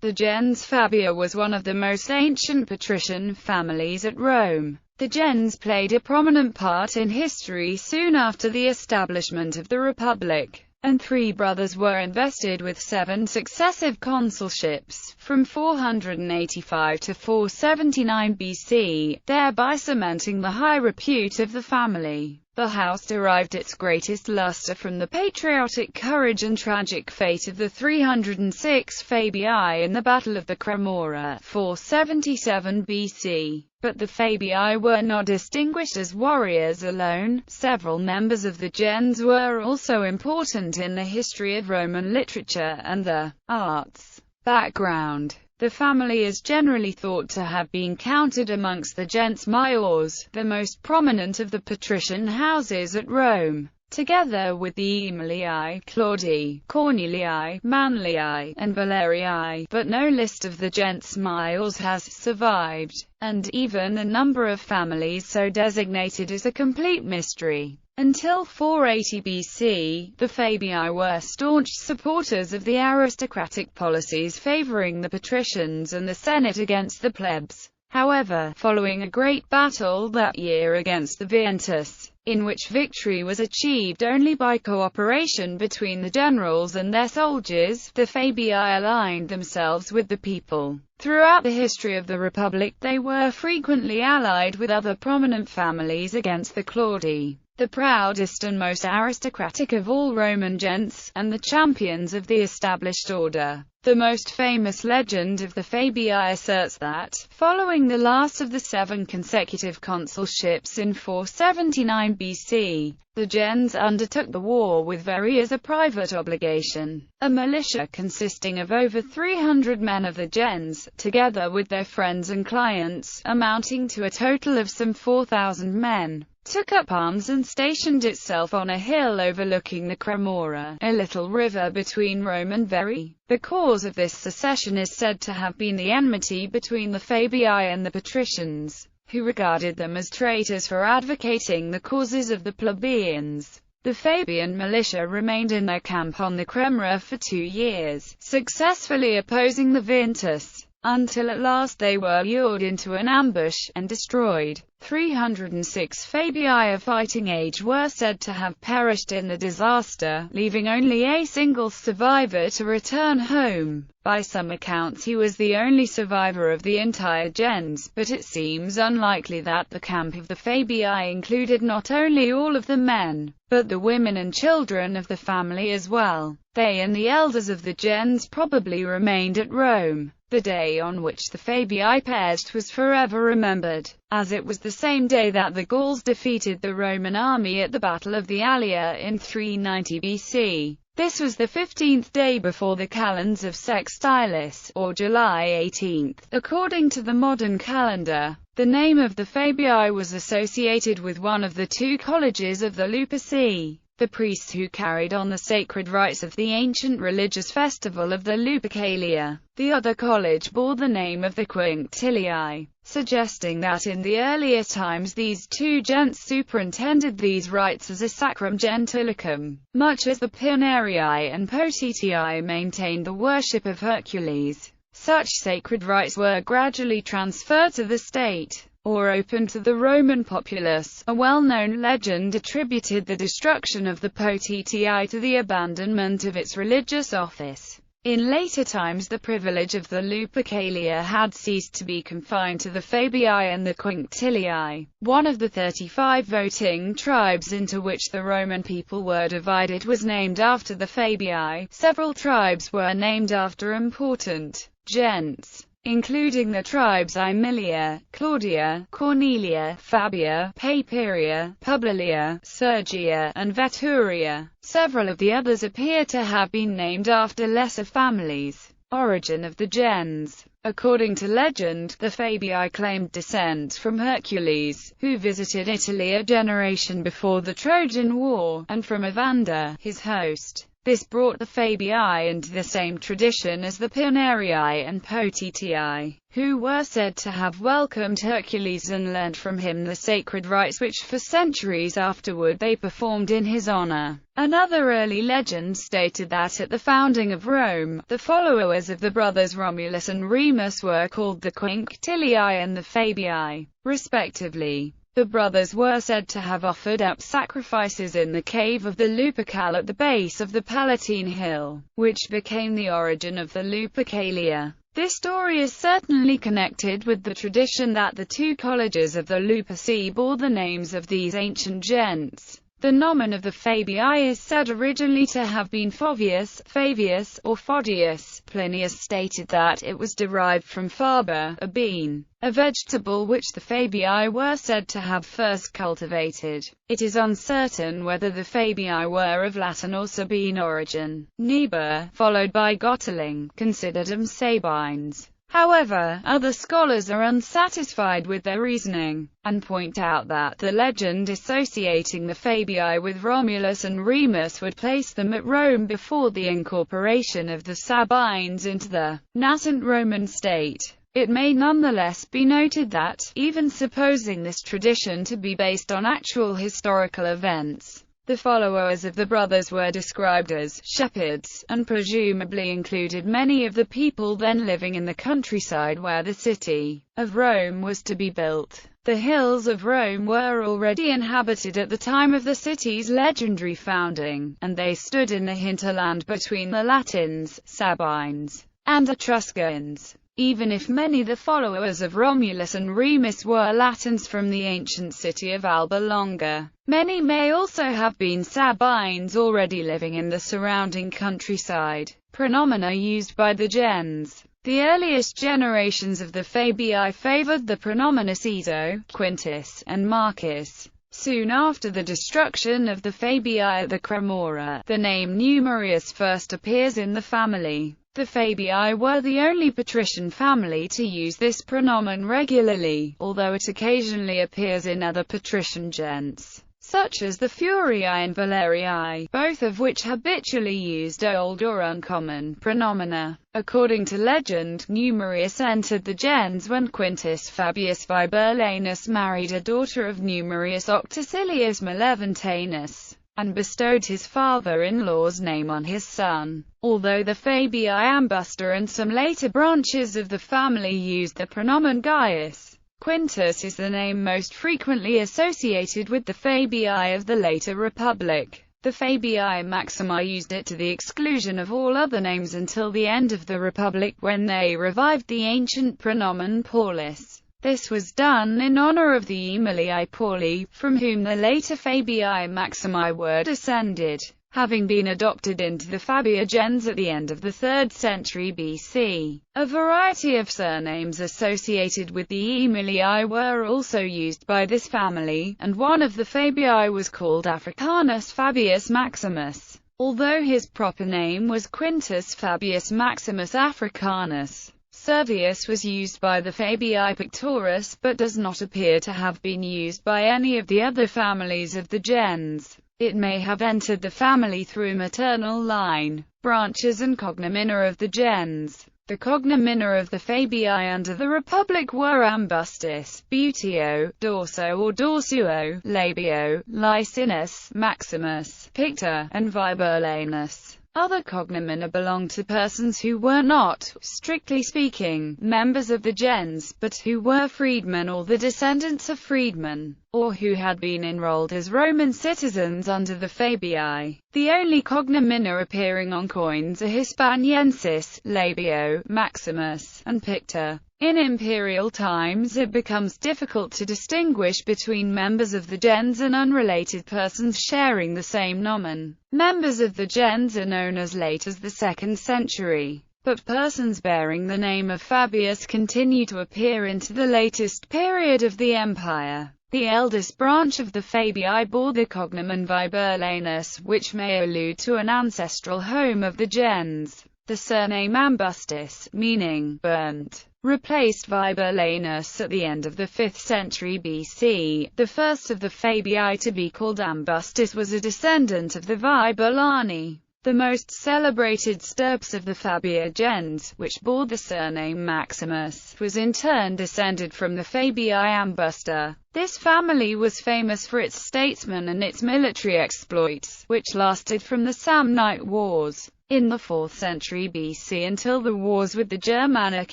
The gens Fabia was one of the most ancient patrician families at Rome. The gens played a prominent part in history soon after the establishment of the Republic, and three brothers were invested with 7 successive consulships, from 485 to 479 BC, thereby cementing the high repute of the family. The house derived its greatest luster from the patriotic courage and tragic fate of the 306 Fabii in the Battle of the Cremora, 477 BC. But the Fabii were not distinguished as warriors alone. Several members of the gens were also important in the history of Roman literature and the arts. Background: the family is generally thought to have been counted amongst the gens maiores, the most prominent of the patrician houses at Rome, together with the Aemilii, Claudii, Cornelii, Manlii, and Valerii, but no list of the gens maiores has survived, and even a number of families so designated is a complete mystery. Until 480 BC, the Fabii were staunch supporters of the aristocratic policies favoring the patricians and the Senate against the plebs. However, following a great battle that year against the Ventus, in which victory was achieved only by cooperation between the generals and their soldiers, the Fabii aligned themselves with the people. Throughout the history of the Republic, they were frequently allied with other prominent families against the Claudii, the proudest and most aristocratic of all Roman gens, and the champions of the established order. The most famous legend of the Fabii asserts that, following the last of the 7 consecutive consulships in 479 BC, the gens undertook the war with Veri as a private obligation. A militia consisting of over 300 men of the gens, together with their friends and clients, amounting to a total of some 4,000 men, took up arms and stationed itself on a hill overlooking the Cremora, a little river between Rome and Veri. The cause of this secession is said to have been the enmity between the Fabii and the patricians, who regarded them as traitors for advocating the causes of the plebeians. The Fabian militia remained in their camp on the Cremora for 2 years, successfully opposing the Ventus, until at last they were lured into an ambush, and destroyed. 306 Fabii of fighting age were said to have perished in the disaster, leaving only a single survivor to return home. By some accounts he was the only survivor of the entire gens, but it seems unlikely that the camp of the Fabii included not only all of the men, but the women and children of the family as well. They and the elders of the gens probably remained at Rome. The day on which the Fabii perished was forever remembered, as it was the same day that the Gauls defeated the Roman army at the Battle of the Allia in 390 BC. This was the 15th day before the calends of Sextilis, or July 18. According to the modern calendar, the name of the Fabii was associated with one of the 2 colleges of the Luperci. The priests who carried on the sacred rites of the ancient religious festival of the Lupercalia. The other college bore the name of the Quinctilii, suggesting that in the earlier times these 2 gens superintended these rites as a sacrum gentillicum, much as the Pinerii and Potitii maintained the worship of Hercules. Such sacred rites were gradually transferred to the state, or open to the Roman populace. A well-known legend attributed the destruction of the Potitii to the abandonment of its religious office. In later times the privilege of the Lupercalia had ceased to be confined to the Fabii and the Quinctilii, one of the 35 voting tribes into which the Roman people were divided was named after the Fabii. Several tribes were named after important gens, including the tribes Aemilia, Claudia, Cornelia, Fabia, Papiria, Publilia, Sergia, and Veturia. Several of the others appear to have been named after lesser families. Origin of the gens. According to legend, the Fabii claimed descent from Hercules, who visited Italy a generation before the Trojan War, and from Evander, his host. This brought the Fabii into the same tradition as the Pinerii and Potitii, who were said to have welcomed Hercules and learned from him the sacred rites which for centuries afterward they performed in his honor. Another early legend stated that at the founding of Rome, the followers of the brothers Romulus and Remus were called the Quinctilii and the Fabii, respectively. The brothers were said to have offered up sacrifices in the cave of the Lupercal at the base of the Palatine Hill, which became the origin of the Lupercalia. This story is certainly connected with the tradition that the two colleges of the Luperci bore the names of these ancient gents. The nomen of the Fabii is said originally to have been Fabius, Fabius, or Fabius. Plinius stated that it was derived from faba, a bean, a vegetable which the Fabii were said to have first cultivated. It is uncertain whether the Fabii were of Latin or Sabine origin. Niebuhr, followed by Gotteling, considered them Sabines. However, other scholars are unsatisfied with their reasoning, and point out that the legend associating the Fabii with Romulus and Remus would place them at Rome before the incorporation of the Sabines into the nascent Roman state. It may nonetheless be noted that, even supposing this tradition to be based on actual historical events, the followers of the brothers were described as shepherds, and presumably included many of the people then living in the countryside where the city of Rome was to be built. The hills of Rome were already inhabited at the time of the city's legendary founding, and they stood in the hinterland between the Latins, Sabines, and Etruscans. Even if many of the followers of Romulus and Remus were Latins from the ancient city of Alba Longa, many may also have been Sabines already living in the surrounding countryside. Pronomina used by the gens. The earliest generations of the Fabii favored the pronomina Caeso, Quintus, and Marcus. Soon after the destruction of the Fabii at the Cremora, the name Numerius first appears in the family. The Fabii were the only patrician family to use this pronomen regularly, although it occasionally appears in other patrician gents, such as the Furii and Valerii, both of which habitually used old or uncommon pronomina. According to legend, Numerius entered the gens when Quintus Fabius Viberlanus married a daughter of Numerius Octacilius Maleventanus, and bestowed his father-in-law's name on his son. Although the Fabii Ambusta and some later branches of the family used the pronomen Gaius, Quintus is the name most frequently associated with the Fabii of the later Republic. The Fabii Maximi used it to the exclusion of all other names until the end of the Republic, when they revived the ancient pronomen Paulus. This was done in honor of the Aemilii Pauli, from whom the later Fabii Maximi were descended, having been adopted into the Fabia gens at the end of the 3rd century BC. A variety of surnames associated with the Aemilii were also used by this family, and one of the Fabii was called Africanus Fabius Maximus, although his proper name was Quintus Fabius Maximus Africanus. Servius was used by the Fabii Pictorus, but does not appear to have been used by any of the other families of the gens. It may have entered the family through maternal line, branches and cognomina of the gens. The cognomina of the Fabii under the Republic were Ambustis, Butio, Dorso or Dorsuo, Labio, Licinus, Maximus, Pictor, and Viberlanus. Other cognomina belonged to persons who were not, strictly speaking, members of the gens, but who were freedmen or the descendants of freedmen, or who had been enrolled as Roman citizens under the Fabii. The only cognomina appearing on coins are Hispaniensis, Labio, Maximus, and Pictor. In imperial times it becomes difficult to distinguish between members of the gens and unrelated persons sharing the same nomen. Members of the gens are known as late as the 2nd century, but persons bearing the name of Fabius continue to appear into the latest period of the empire. The eldest branch of the Fabii bore the cognomen Viberlanus, which may allude to an ancestral home of the gens. The surname Ambustis, meaning burnt, replaced Viberlanus at the end of the 5th century BC. The first of the Fabii to be called Ambustis was a descendant of the Viberlani. The most celebrated stirps of the Fabia gens, which bore the surname Maximus, was in turn descended from the Fabii Ambusta. This family was famous for its statesmen and its military exploits, which lasted from the Samnite Wars in the 4th century BC until the wars with the Germanic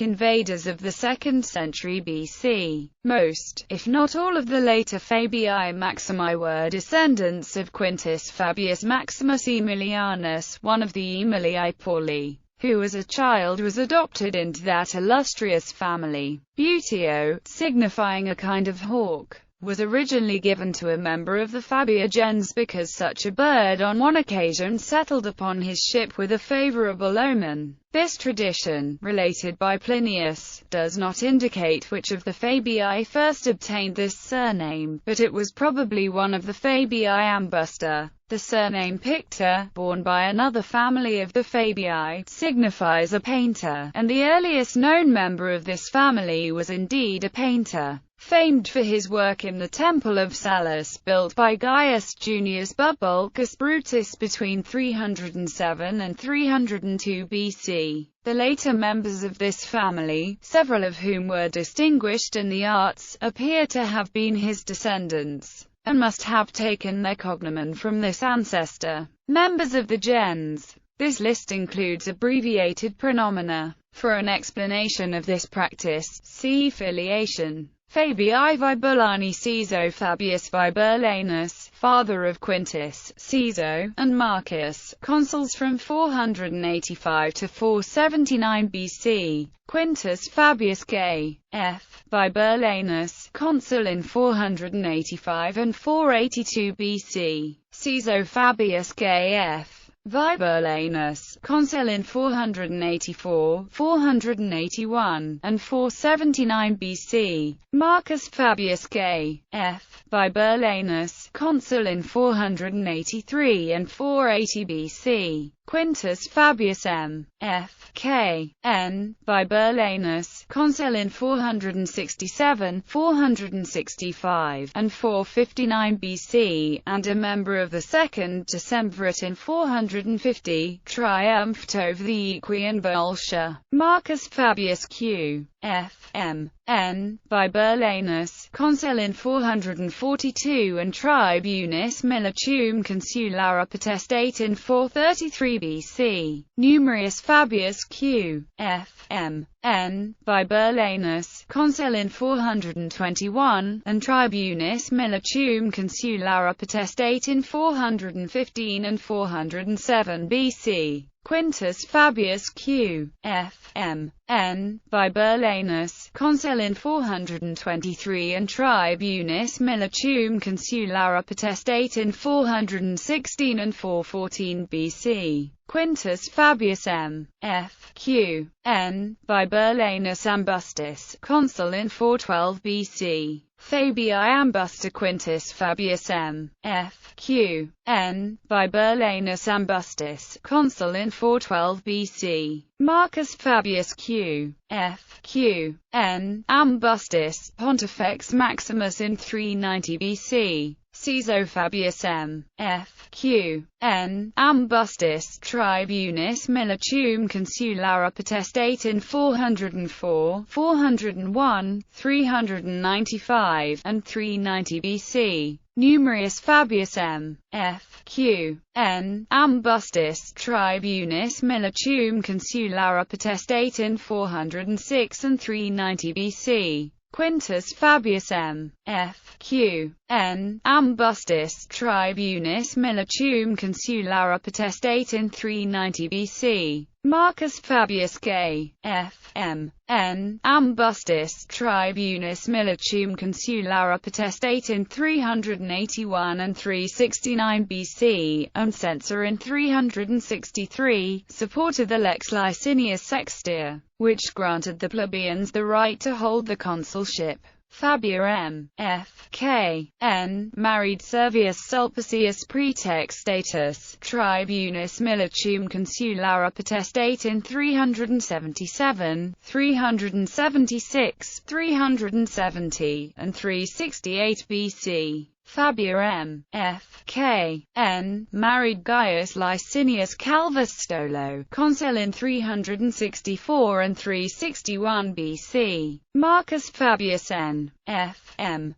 invaders of the 2nd century BC. Most, if not all of the later Fabii Maximi were descendants of Quintus Fabius Maximus Aemilianus, one of the Aemilii Pauli, who as a child was adopted into that illustrious family. Buteo, signifying a kind of hawk, was originally given to a member of the Fabia gens because such a bird on one occasion settled upon his ship with a favorable omen. This tradition, related by Plinius, does not indicate which of the Fabii first obtained this surname, but it was probably one of the Fabii Ambusta. The surname Pictor, borne by another family of the Fabii, signifies a painter, and the earliest known member of this family was indeed a painter, famed for his work in the Temple of Sallust, built by Gaius Junius Bubulcus Brutus between 307 and 302 BC. The later members of this family, several of whom were distinguished in the arts, appear to have been his descendants, and must have taken their cognomen from this ancestor. Members of the gens. This list includes abbreviated pronomina. For an explanation of this practice, see filiation. Fabii Vibulani Caeso Fabius Vibulanus, father of Quintus, Caeso, and Marcus, consuls from 485 to 479 BC. Quintus Fabius Gay, F. Vibulanus, consul in 485 and 482 BC. Caeso Fabius Gay F. Vibulanus, consul in 484, 481, and 479 BC. Marcus Fabius Gay, F. Vibulanus, consul in 483 and 480 BC. Quintus Fabius M. F. K. N. Vibulanus, consul in 467, 465, and 459 BC, and a member of the Second Decemvirate in 450, triumphed over the Equian Volscia. Marcus Fabius Q. F. M. N. Vibulanus, consul in 442 and tribunis militium consulara potestate in 433 BC. Numerius Fabius Q. F. M. N. Vibulanus, consul in 421, and tribunis militium consulara potestate in 415 and 407 BC. Quintus Fabius Q. F. M. N. Vibulanus, consul in 423 and tribunis militium consulara potestate in 416 and 414 BC. Quintus Fabius M. F. Q. N. Vibulanus Ambustus, consul in 412 BC. Fabii Ambusta Quintus Fabius M. F. Q. N. Vibulanus Ambustus, consul in 412 BC. Marcus Fabius Q. F. Q. N. Ambustus, Pontifex Maximus in 390 BC. Caeso Fabius M. F. Q. N. Ambustus, tribunis militium consulara potestate in 404, 401, 395, and 390 BC. Numerius Fabius M. F. Q. N. Ambustus, tribunis militium consulara potestate in 406 and 390 BC. Quintus Fabius M. F. Q. N. Ambustus, tribunis militium consulara potestate in 390 BC. Marcus Fabius Gay, F. M. N. Ambustus, tribunis militium consulara potestate in 381 and 369 BC, and censor in 363, supported the Lex Licinius Sextia, which granted the plebeians the right to hold the consulship. Fabia M. F. K. N. married Servius Sulpicius Praetextatus, tribunis militium consulara potestate in 377, 376, 370, and 368 BC. Fabia M.F.K.N. married Gaius Licinius Calvus Stolo, consul in 364 and 361 BC. Marcus Fabius N.F.M.N.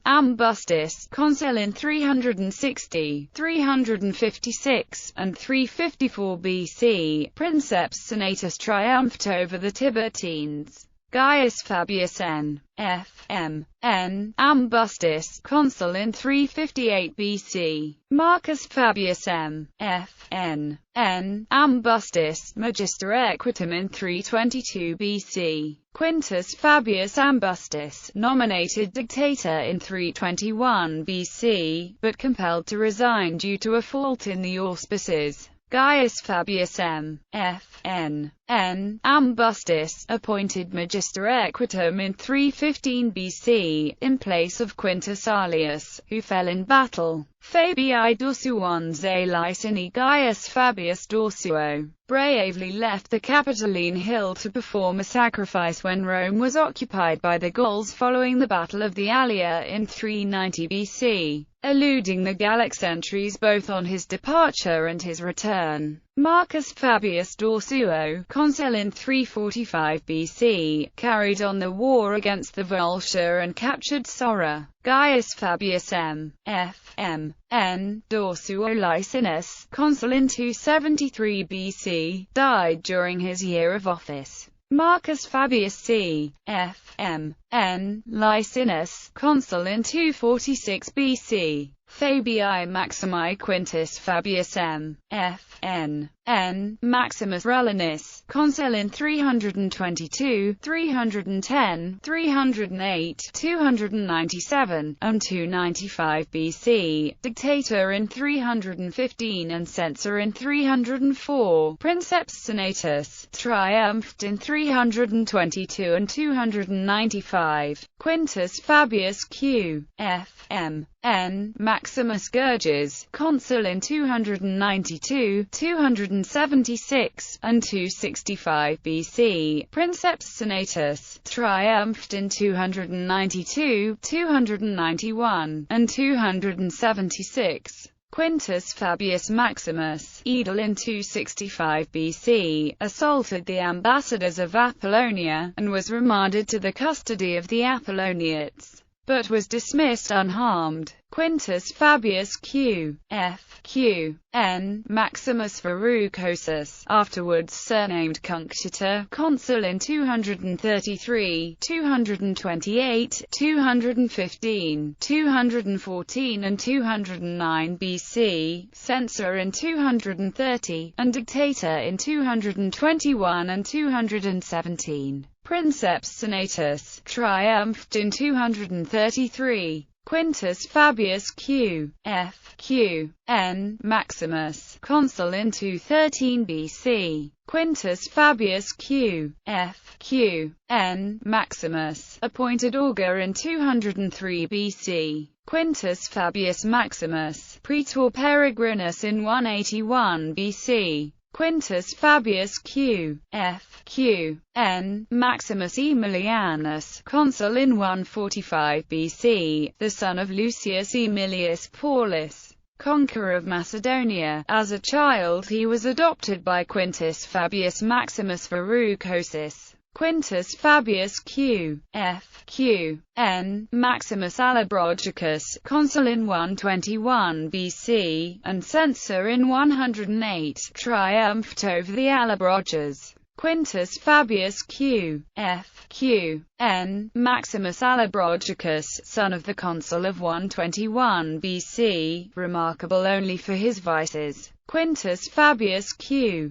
Ambustus, consul in 360, 356, and 354 BC. Princeps Senatus triumphed over the Tiburtines. Gaius Fabius N.F.M.N. Ambustus, consul in 358 BC. Marcus Fabius M.F.N.N. Ambustus, magister equitum in 322 BC. Quintus Fabius Ambustus, nominated dictator in 321 BC, but compelled to resign due to a fault in the auspices. Gaius Fabius M.F.N.N. Ambustus, appointed magister equitum in 315 BC, in place of Quintus Aelius, who fell in battle. Fabii Dorsuonze Licini. Gaius Fabius Dorsuo bravely left the Capitoline Hill to perform a sacrifice when Rome was occupied by the Gauls following the Battle of the Allia in 390 BC, eluding the Gallic sentries both on his departure and his return. Marcus Fabius Dorsuo, consul in 345 BC, carried on the war against the Volscia and captured Sora. Gaius Fabius M.F.M.N. Dorsuo Licinus, consul in 273 BC, died during his year of office. Marcus Fabius C.F.M.N. Licinus, consul in 246 BC. Fabii Maximi. Quintus Fabius M.F.N.N. Maximus Rulinus, consul in 322, 310, 308, 297, and 295 BC, dictator in 315 and censor in 304, Princeps Senatus, triumphed in 322 and 295, Quintus Fabius Q.F.M.N. Maximus Gurges, consul in 292, 276, and 265 BC, Princeps Senatus, triumphed in 292, 291, and 276. Quintus Fabius Maximus, aedile in 265 BC, assaulted the ambassadors of Apollonia, and was remanded to the custody of the Apolloniates, but was dismissed unharmed. Quintus Fabius Q.F.Q.N. Maximus Verrucosus, afterwards surnamed Cunctator, consul in 233, 228, 215, 214 and 209 BC, censor in 230, and dictator in 221 and 217. Princeps Senatus, triumphed in 233. Quintus Fabius Q.F.Q.N. Maximus, consul in 213 BC. Quintus Fabius Q.F.Q.N. Maximus, appointed augur in 203 BC. Quintus Fabius Maximus, praetor peregrinus in 181 BC. Quintus Fabius Q.F.Q.N. Maximus Aemilianus, consul in 145 BC, the son of Lucius Aemilius Paulus, conqueror of Macedonia. As a child he was adopted by Quintus Fabius Maximus Verrucosus. Quintus Fabius Q.F.Q.N. Maximus Alabrogicus, consul in 121 BC, and censor in 108, triumphed over the Alabroges. Quintus Fabius Q.F.Q.N. Maximus Alabrogicus, son of the consul of 121 BC, remarkable only for his vices. Quintus Fabius Q.F.Q.N.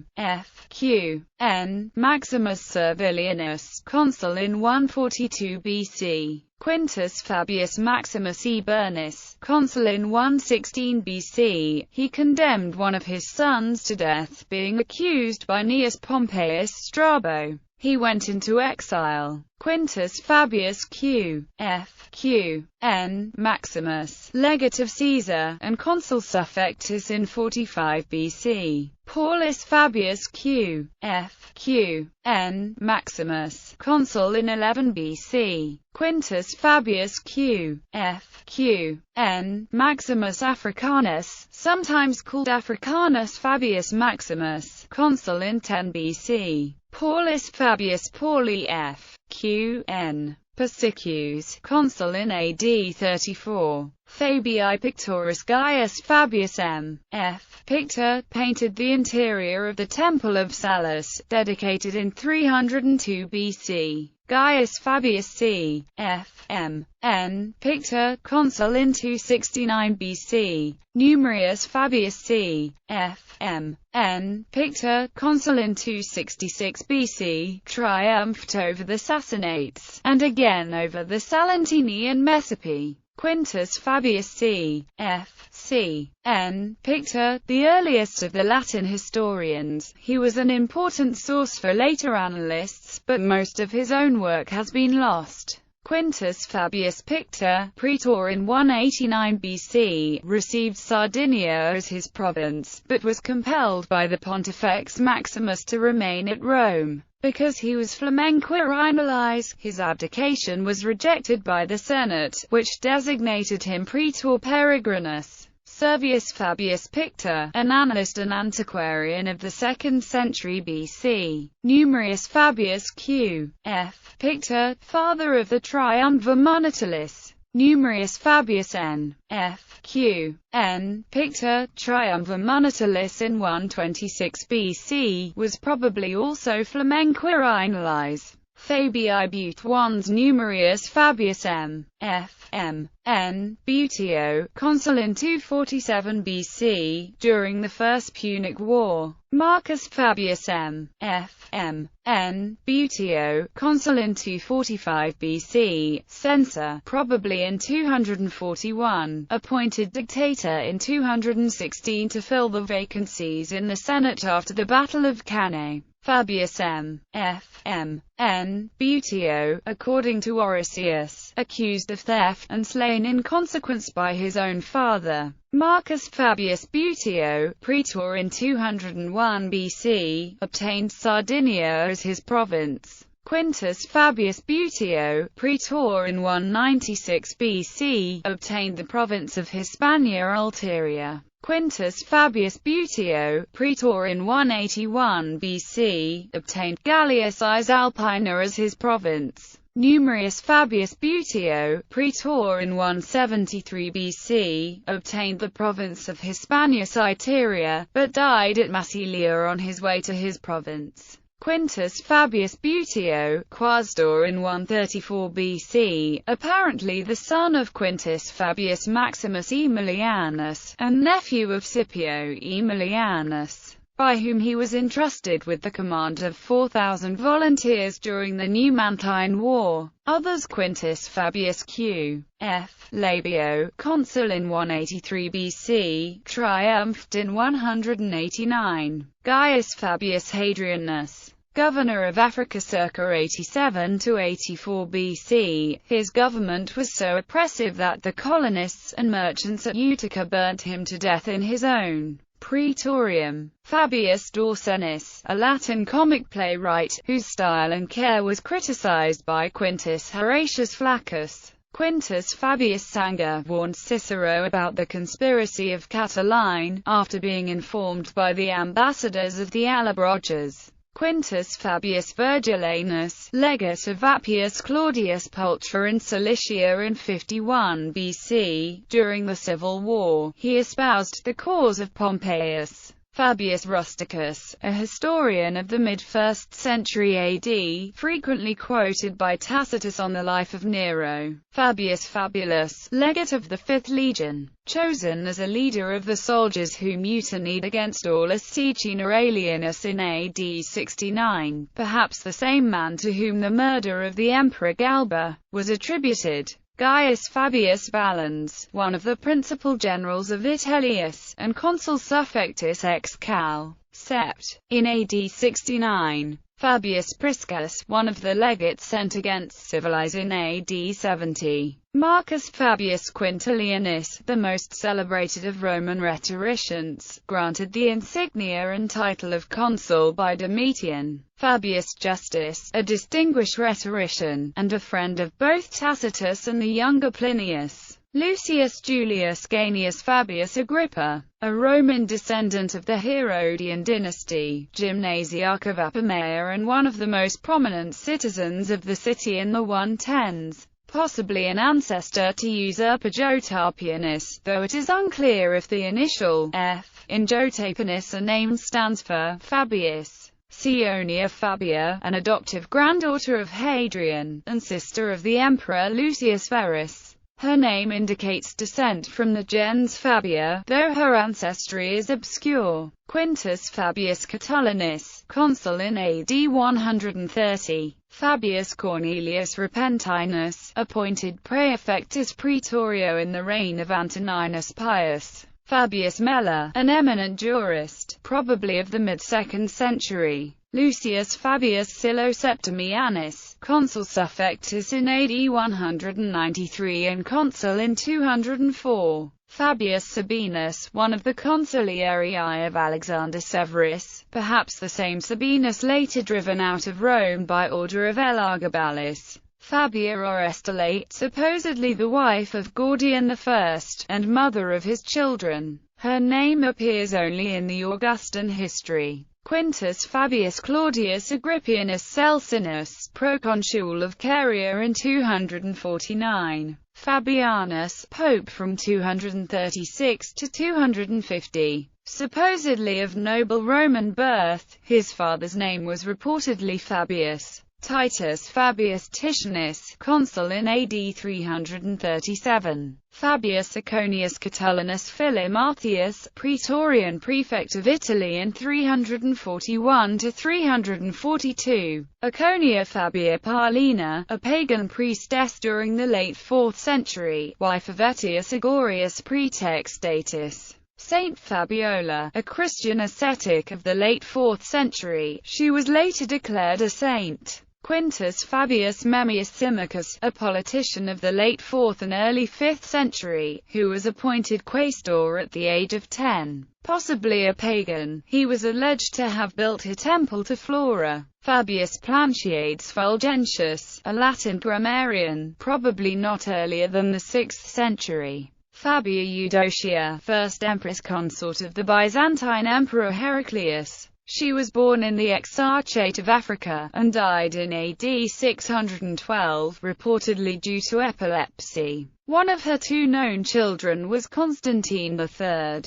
Maximus Servilianus, consul in 142 BC. Quintus Fabius Maximus Eburnus, consul in 116 BC, he condemned one of his sons to death, being accused by Gnaeus Pompeius Strabo. He went into exile. Quintus Fabius Q.F.Q.N. N. Maximus, legate of Caesar, and consul suffectus in 45 BC. Paulus Fabius Q. F. Q. N. Maximus, consul in 11 BC. Quintus Fabius Q. F. Q. N. Maximus Africanus, sometimes called Africanus Fabius Maximus, consul in 10 BC. Paulus Fabius Pauli F. Q. N. Persicus, consul in AD 34. Fabii Pictorus Gaius Fabius M. F. Pictor, painted the interior of the Temple of Sallus, dedicated in 302 BC. Gaius Fabius C. F. M. N. Pictor, consul in 269 BC. Numerius Fabius C. F. M. N. Pictor, consul in 266 BC, triumphed over the Sassanites, and again over the Salentini and Messapi. Quintus Fabius C. F. C. N. Pictor, the earliest of the Latin historians, he was an important source for later annalists, but most of his own work has been lost. Quintus Fabius Pictor, praetor in 189 BC, received Sardinia as his province, but was compelled by the Pontifex Maximus to remain at Rome. Because he was flamenquinalized, his abdication was rejected by the Senate, which designated him praetor peregrinus. Servius Fabius Pictor, an annalist and antiquarian of the 2nd century BC. Numerius Fabius Q. F. Pictor, father of the Triumvir Monetalis. Numerius Fabius N. F. Q. N. Pictor, Triumvir Monetalis in 126 BC, was probably also flamenquinalized. Fabii Butuans Numerius Fabius M. F. M. N. Buteo, consul in 247 BC, during the First Punic War. Marcus Fabius M. F. M. N. Buteo, consul in 245 BC, censor, probably in 241, appointed dictator in 216 to fill the vacancies in the Senate after the Battle of Cannae. Fabius M. F. M. N. Buteo, according to Orosius, accused of theft, and slain in consequence by his own father. Marcus Fabius Buteo, praetor in 201 BC, obtained Sardinia as his province. Quintus Fabius Buteo, praetor in 196 BC, obtained the province of Hispania Ulteria. Quintus Fabius Buteo, praetor in 181 BC, obtained Gallia Cisalpina as his province. Numerius Fabius Buteo, praetor in 173 BC, obtained the province of Hispania Citeria, but died at Massilia on his way to his province. Quintus Fabius Buteo, quaestor in 134 BC, apparently the son of Quintus Fabius Maximus Aemilianus, and nephew of Scipio Aemilianus, by whom he was entrusted with the command of 4,000 volunteers during the Numantine War. Others: Quintus Fabius Q. F. Labeo, consul in 183 BC, triumphed in 189. Gaius Fabius Hadrianus, governor of Africa circa 87 to 84 BC, his government was so oppressive that the colonists and merchants at Utica burnt him to death in his own praetorium. Fabius Dorsenus, a Latin comic playwright, whose style and care was criticized by Quintus Horatius Flaccus. Quintus Fabius Sanga warned Cicero about the conspiracy of Catiline, after being informed by the ambassadors of the Allobroges. Quintus Fabius Virgilanus, legate of Appius Claudius Pulcher in Cilicia in 51 BC, during the Civil War, he espoused the cause of Pompeius. Fabius Rusticus, a historian of the mid-1st century AD, frequently quoted by Tacitus on the life of Nero. Fabius Fabulus, legate of the 5th Legion, chosen as a leader of the soldiers who mutinied against Aulus Caecina Aelianus in AD 69, perhaps the same man to whom the murder of the Emperor Galba was attributed. Gaius Fabius Valens, one of the principal generals of Vitellius, and consul suffectus ex Cal. Sept. In AD 69. Fabius Priscus, one of the legates sent against Civilis in AD 70. Marcus Fabius Quintilianus, the most celebrated of Roman rhetoricians, granted the insignia and title of consul by Domitian. Fabius Justus, a distinguished rhetorician, and a friend of both Tacitus and the younger Plinius. Lucius Julius Ganius Fabius Agrippa, a Roman descendant of the Herodian dynasty, gymnasiarch of Apamea and one of the most prominent citizens of the city in the 110s, possibly an ancestor to usurper Jotapianus, though it is unclear if the initial F in Jotapianus name stands for Fabius. Sionia Fabia, an adoptive granddaughter of Hadrian, and sister of the Emperor Lucius Verus. Her name indicates descent from the gens Fabia, though her ancestry is obscure. Quintus Fabius Catulinus, consul in AD 130. Fabius Cornelius Repentinus, appointed praefectus praetorio in the reign of Antoninus Pius. Fabius Mela, an eminent jurist, probably of the mid-2nd century. Lucius Fabius Silo Septimianus, consul suffectus in AD 193 and consul in 204. Fabius Sabinus, one of the consigliarii of Alexander Severus, perhaps the same Sabinus later driven out of Rome by order of Elagabalus. Fabia Orestolate, supposedly the wife of Gordian I, and mother of his children. Her name appears only in the Augustan history. Quintus Fabius Claudius Agrippianus Celsinus, proconsul of Caria in 249. Fabianus, pope from 236 to 250. Supposedly of noble Roman birth, his father's name was reportedly Fabius. Titus Fabius Titianus, consul in AD 337. Fabius Iconius Catulinus Philomathius, praetorian prefect of Italy in 341 to 342. Iconia Fabia Paulina, a pagan priestess during the late 4th century, wife of Aetius Agorius Praetextatus. Saint Fabiola, a Christian ascetic of the late 4th century, she was later declared a saint. Quintus Fabius Memmius Symmachus, a politician of the late 4th and early 5th century, who was appointed quaestor at the age of 10. Possibly a pagan, he was alleged to have built a temple to Flora. Fabius Planciades Fulgentius, a Latin grammarian, probably not earlier than the 6th century. Fabia Eudocia, first empress consort of the Byzantine Emperor Heraclius. She was born in the Exarchate of Africa, and died in AD 612, reportedly due to epilepsy. One of her 2 known children was Constantine III.